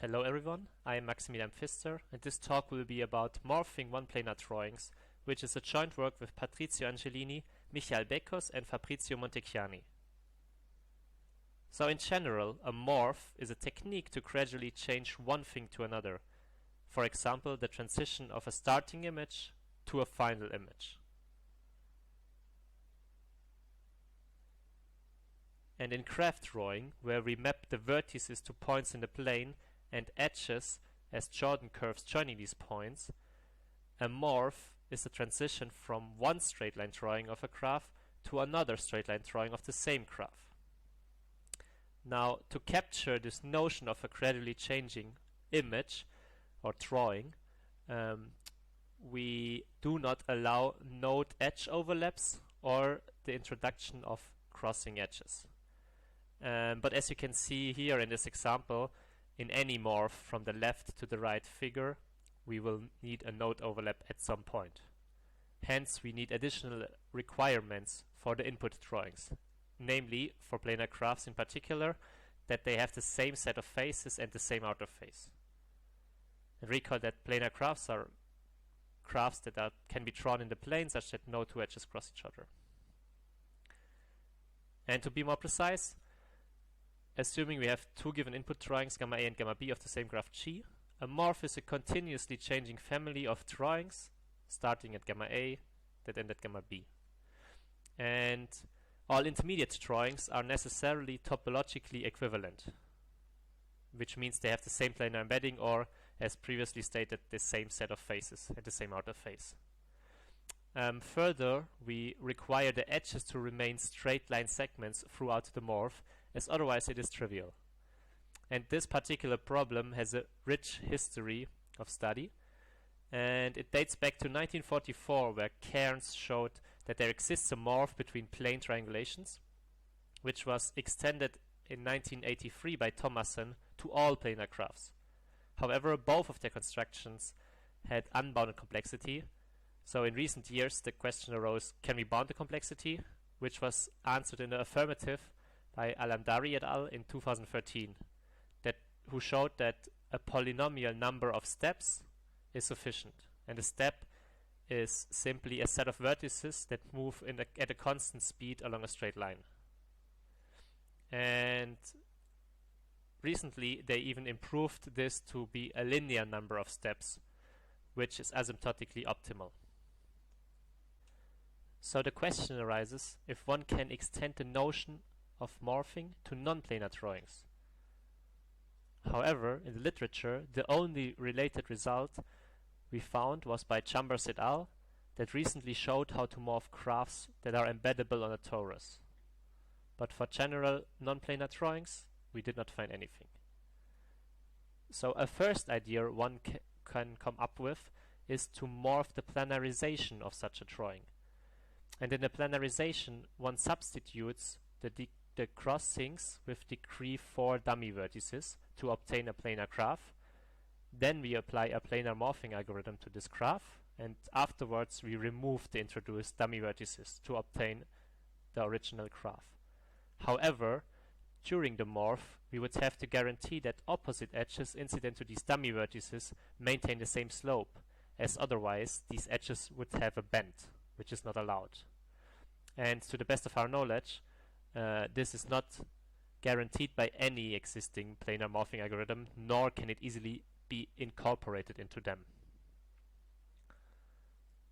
Hello everyone, I am Maximilian Pfister, and this talk will be about morphing one-planar drawings, which is a joint work with Patrizio Angelini, Bekos and Fabrizio Montecchiani. So in general, a morph is a technique to gradually change one thing to another. For example, the transition of a starting image to a final image. And in graph drawing, where we map the vertices to points in the plane and edges as Jordan curves joining these points, a morph is a transition from one straight line drawing of a graph to another straight line drawing of the same graph. Now, to capture this notion of a gradually changing image or drawing, we do not allow node edge overlaps or the introduction of crossing edges. But as you can see here in this example, in any morph from the left to the right figure, we will need a node overlap at some point. Hence, we need additional requirements for the input drawings, namely, for planar graphs in particular, that they have the same set of faces and the same outer face. And recall that planar graphs are graphs that can be drawn in the plane such that no two edges cross each other. And to be more precise, assuming we have two given input drawings, gamma A and gamma B, of the same graph G, a morph is a continuously changing family of drawings starting at gamma A that end at gamma B. And all intermediate drawings are necessarily topologically equivalent, which means they have the same planar embedding or, as previously stated, the same set of faces and the same outer face. Further, we require the edges to remain straight line segments throughout the morph, as otherwise it is trivial. And this particular problem has a rich history of study, and it dates back to 1944, where Cairns showed that there exists a morph between plane triangulations, which was extended in 1983 by Thomason to all planar graphs. However, both of their constructions had unbounded complexity, so in recent years the question arose, can we bound the complexity? Which was answered in the affirmative by Alamdari et al. In 2013, who showed that a polynomial number of steps is sufficient, and a step is simply a set of vertices that move at a constant speed along a straight line. And recently they even improved this to be a linear number of steps, which is asymptotically optimal. So the question arises if one can extend the notion of morphing to non-planar drawings. However, in the literature, the only related result we found was by Chambers et al. That recently showed how to morph graphs that are embeddable on a torus. But for general non-planar drawings, we did not find anything. So a first idea one can come up with is to morph the planarization of such a drawing. And in the planarization, one substitutes the crossings with degree 4 dummy vertices to obtain a planar graph. Then we apply a planar morphing algorithm to this graph, and afterwards we remove the introduced dummy vertices to obtain the original graph. However, during the morph, we would have to guarantee that opposite edges incident to these dummy vertices maintain the same slope, as otherwise these edges would have a bend, which is not allowed. And to the best of our knowledge, this is not guaranteed by any existing planar morphing algorithm, nor can it easily be incorporated into them.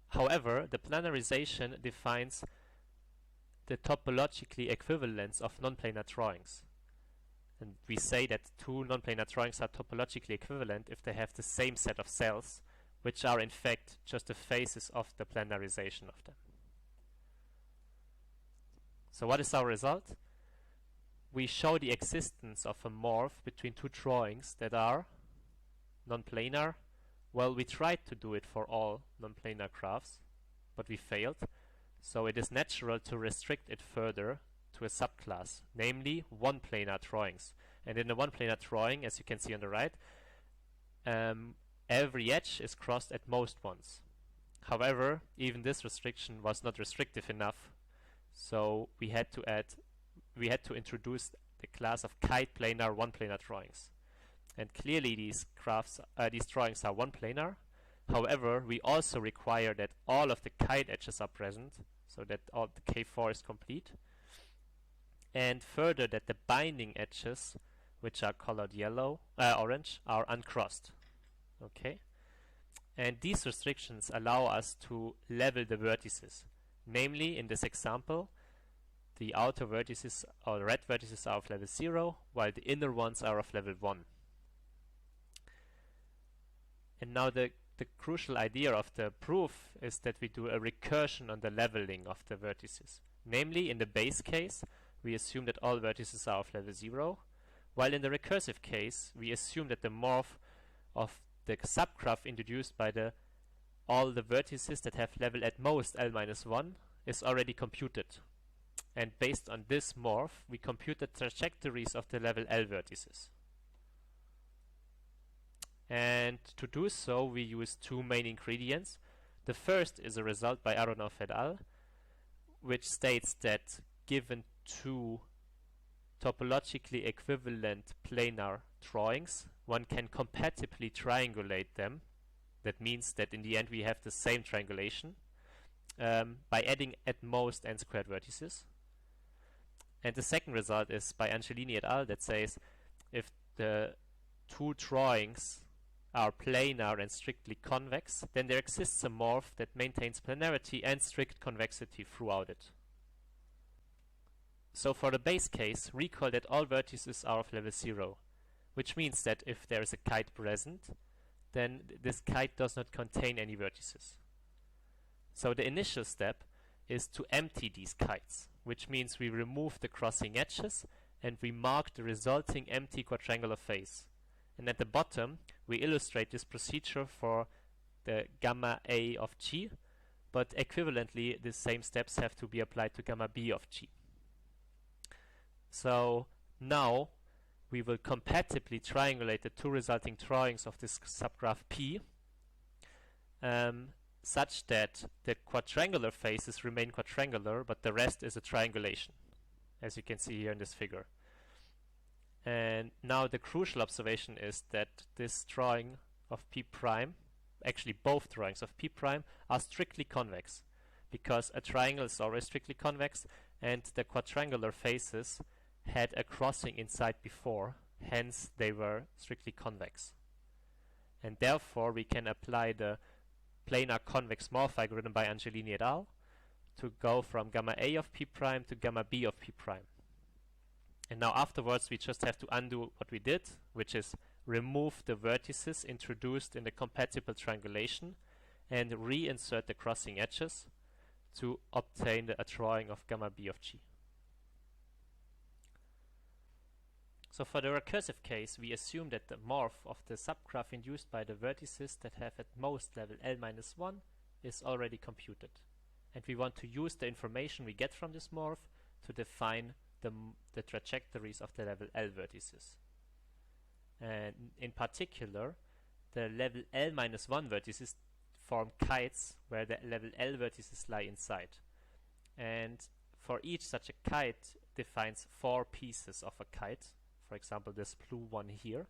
However, the planarization defines the topologically equivalence of non-planar drawings. And we say that two non-planar drawings are topologically equivalent if they have the same set of cells, which are in fact just the faces of the planarization of them. So what is our result? We show the existence of a morph between two drawings that are non-planar. Well, we tried to do it for all non-planar graphs, but we failed. So it is natural to restrict it further to a subclass, namely one-planar drawings. And in a one-planar drawing, as you can see on the right, every edge is crossed at most once. However, even this restriction was not restrictive enough, so we had to introduce the class of kite planar one-planar drawings. And clearly these drawings are one planar. However, we also require that all of the kite edges are present, so that all the K4 is complete. And further, that the binding edges, which are colored orange, are uncrossed. Okay? And these restrictions allow us to level the vertices. Namely, in this example, the outer vertices or the red vertices are of level 0, while the inner ones are of level 1. And now the crucial idea of the proof is that we do a recursion on the leveling of the vertices. Namely, in the base case, we assume that all vertices are of level 0, while in the recursive case, we assume that the morph of the subgraph introduced by all the vertices that have level at most L-1 is already computed. And based on this morph, we compute the trajectories of the level L vertices. And to do so, we use two main ingredients. The first is a result by Aronov et al., which states that given two topologically equivalent planar drawings, one can compatibly triangulate them. That means that in the end we have the same triangulation by adding at most n² vertices. And the second result is by Angelini et al. That says if the two drawings are planar and strictly convex, then there exists a morph that maintains planarity and strict convexity throughout it. So for the base case, recall that all vertices are of level 0, which means that if there is a kite present, then this kite does not contain any vertices. So the initial step is to empty these kites, which means we remove the crossing edges and we mark the resulting empty quadrangular face. And at the bottom, we illustrate this procedure for the gamma A of G, but equivalently, the same steps have to be applied to gamma B of G. So now we will compatibly triangulate the two resulting drawings of this subgraph P such that the quadrangular faces remain quadrangular, but the rest is a triangulation, as you can see here in this figure. And now the crucial observation is that this drawing of P prime, actually both drawings of P prime, are strictly convex, because a triangle is always strictly convex, and the quadrangular faces had a crossing inside before, hence they were strictly convex. And therefore we can apply the planar convex morph algorithm by Angelini et al. To go from gamma A of P prime to gamma B of P prime. And now afterwards we just have to undo what we did, which is remove the vertices introduced in the compatible triangulation and reinsert the crossing edges to obtain a drawing of gamma B of G. So for the recursive case, we assume that the morph of the subgraph induced by the vertices that have at most level L-1 is already computed. And we want to use the information we get from this morph to define the trajectories of the level L vertices. And in particular, the level L-1 vertices form kites where the level L vertices lie inside. And for each such a kite defines 4 pieces of a kite. For example, this blue one here.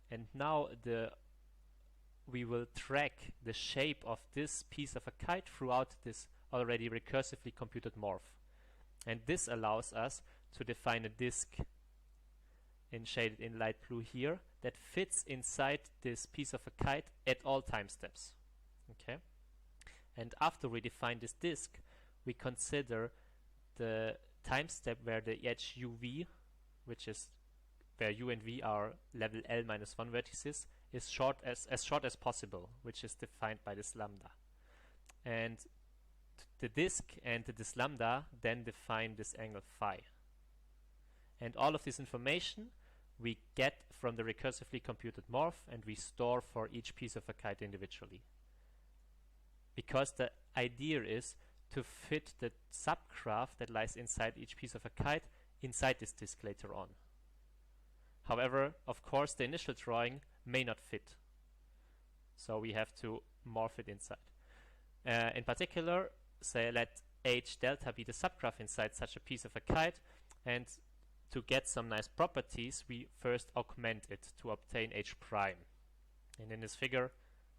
And now we will track the shape of this piece of a kite throughout this already recursively computed morph. And this allows us to define a disk shaded in light blue here that fits inside this piece of a kite at all time steps. Okay? And after we define this disk, we consider the time step where the edge UV, which is where U and V are level L-1 vertices, is as short as possible, which is defined by this lambda. And the disk and this lambda then define this angle phi. And all of this information we get from the recursively computed morph, and we store for each piece of a kite individually. Because the idea is to fit the subgraph that lies inside each piece of a kite inside this disk later on. However, of course, the initial drawing may not fit. So we have to morph it inside. In particular, say let H delta be the subgraph inside such a piece of a kite, and to get some nice properties, we first augment it to obtain h prime. And in this figure,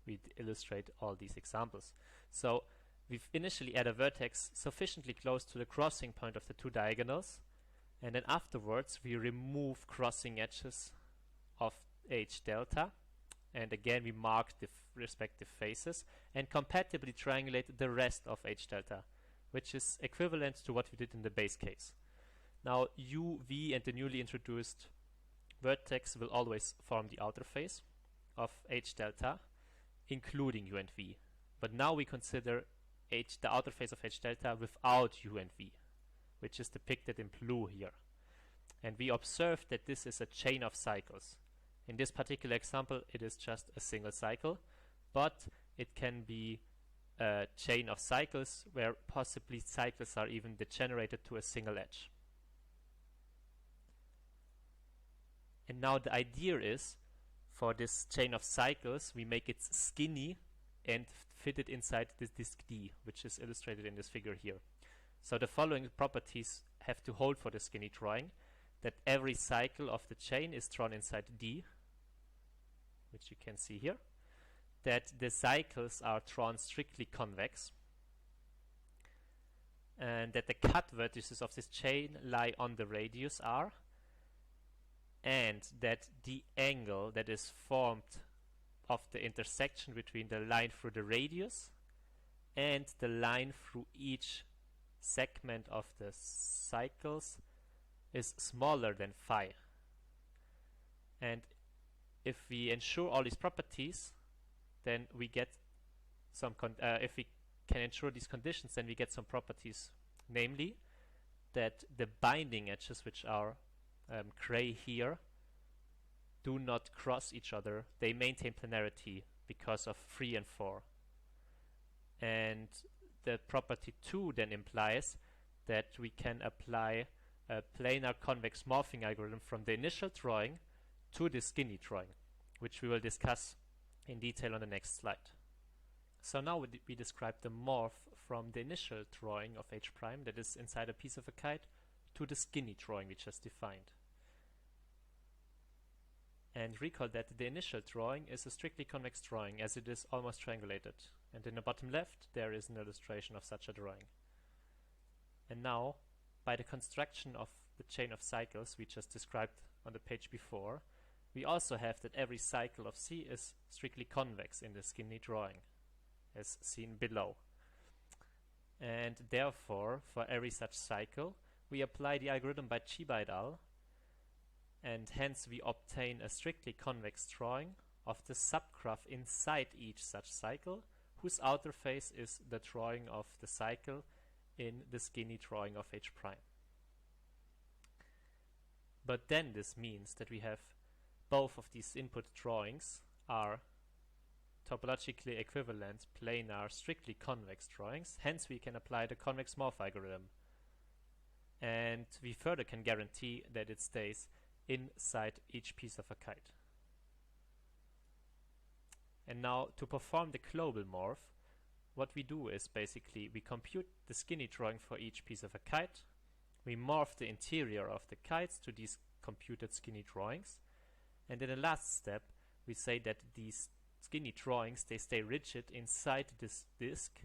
we illustrate all these examples. So we've initially add a vertex sufficiently close to the crossing point of the two diagonals, and then afterwards we remove crossing edges of h delta, and again we mark the respective faces and compatibly triangulate the rest of h delta, which is equivalent to what we did in the base case. Now u, v, and the newly introduced vertex will always form the outer face of h delta, including u and v. But now we consider the outer face of h delta without u and v, which is depicted in blue here. And we observe that this is a chain of cycles. In this particular example, it is just a single cycle, but it can be a chain of cycles where possibly cycles are even degenerated to a single edge. And now the idea is, for this chain of cycles, we make it skinny and fit it inside this disk D, which is illustrated in this figure here. So the following properties have to hold for the skinny drawing: that every cycle of the chain is drawn inside D, which you can see here, that the cycles are drawn strictly convex, and that the cut vertices of this chain lie on the radius R, and that the angle that is formed of the intersection between the line through the radius and the line through each segment of the cycles is smaller than phi. And if we ensure all these properties, then we get some if we can ensure these conditions, then we get some properties, namely that the binding edges, which are gray here, do not cross each other. They maintain planarity because of 3 and 4. And the property 2 then implies that we can apply a planar convex morphing algorithm from the initial drawing to the skinny drawing, which we will discuss in detail on the next slide. So now we describe the morph from the initial drawing of h prime, that is inside a piece of a kite, to the skinny drawing we just defined. And recall that the initial drawing is a strictly convex drawing, as it is almost triangulated. And in the bottom left, there is an illustration of such a drawing. And now, by the construction of the chain of cycles we just described on the page before, we also have that every cycle of C is strictly convex in the skinny drawing, as seen below. And therefore, for every such cycle, we apply the algorithm by Chiba et al., and hence we obtain a strictly convex drawing of the subgraph inside each such cycle, whose outer face is the drawing of the cycle in the skinny drawing of h prime. But then this means that we have both of these input drawings are topologically equivalent planar strictly convex drawings, hence we can apply the convex morph algorithm. And we further can guarantee that it stays inside each piece of a kite. And now, to perform the global morph, what we do is basically we compute the skinny drawing for each piece of a kite, we morph the interior of the kites to these computed skinny drawings, and in the last step we say that these skinny drawings, they stay rigid inside this disk,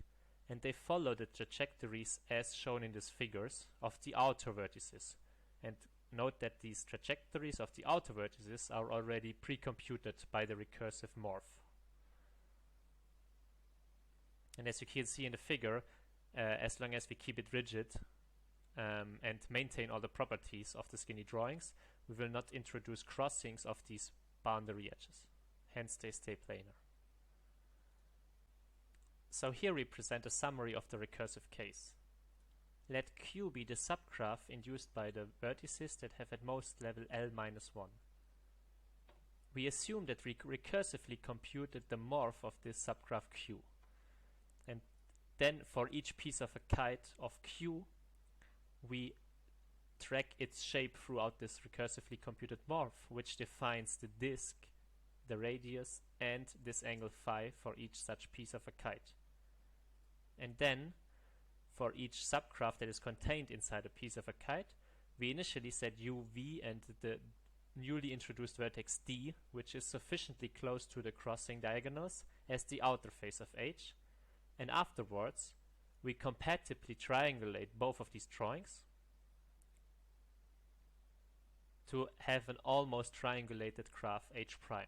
and they follow the trajectories as shown in these figures of the outer vertices. And note that these trajectories of the outer vertices are already pre-computed by the recursive morph. And as you can see in the figure, as long as we keep it rigid and maintain all the properties of the skinny drawings, we will not introduce crossings of these boundary edges. Hence they stay planar. So here we present a summary of the recursive case. Let Q be the subgraph induced by the vertices that have at most level L-1. We assume that we recursively computed the morph of this subgraph Q. And then for each piece of a kite of Q, we track its shape throughout this recursively computed morph, which defines the disk, the radius, and this angle phi for each such piece of a kite. And then, for each subgraph that is contained inside a piece of a kite, we initially set uv and the newly introduced vertex d, which is sufficiently close to the crossing diagonals, as the outer face of H, and afterwards we compatibly triangulate both of these drawings to have an almost triangulated graph H prime.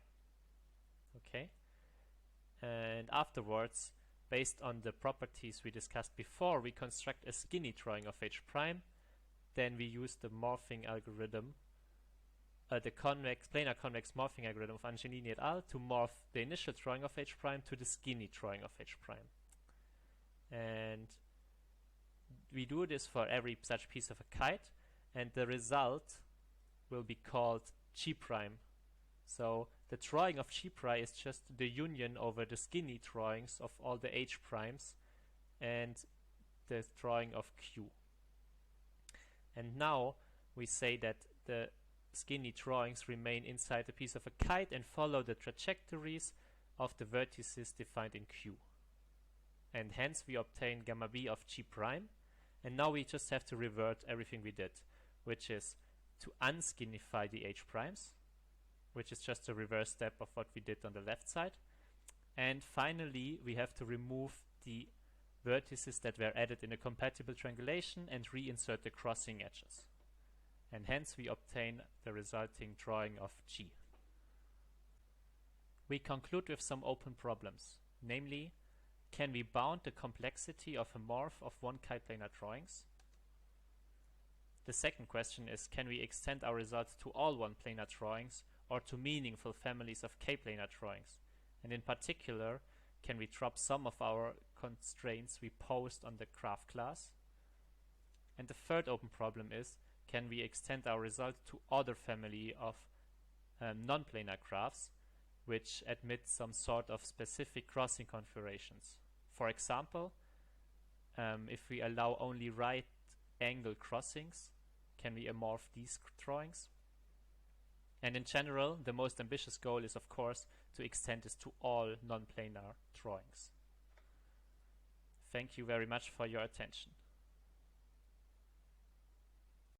Okay? And afterwards, based on the properties we discussed before, we construct a skinny drawing of H prime. Then we use the morphing algorithm, the planar convex morphing algorithm of Angelini et al. To morph the initial drawing of H prime to the skinny drawing of H prime. And we do this for every such piece of a kite, and the result will be called G prime. So the drawing of G prime is just the union over the skinny drawings of all the H primes and the drawing of Q. And now we say that the skinny drawings remain inside the piece of a kite and follow the trajectories of the vertices defined in Q. And hence we obtain gamma b of G prime. And now we just have to revert everything we did, which is to unskinify the H primes, which is just a reverse step of what we did on the left side. And finally, we have to remove the vertices that were added in a compatible triangulation and reinsert the crossing edges. And hence we obtain the resulting drawing of G. We conclude with some open problems, namely, can we bound the complexity of a morph of one kite-planar drawings? The second question is, can we extend our results to all one-planar drawings or to meaningful families of k-planar drawings? And in particular, can we drop some of our constraints we posed on the graph class? And the third open problem is, can we extend our result to other family of non-planar graphs which admit some sort of specific crossing configurations? For example, if we allow only right angle crossings, can we morph these drawings? And in general, the most ambitious goal is, of course, to extend this to all non-planar drawings. Thank you very much for your attention.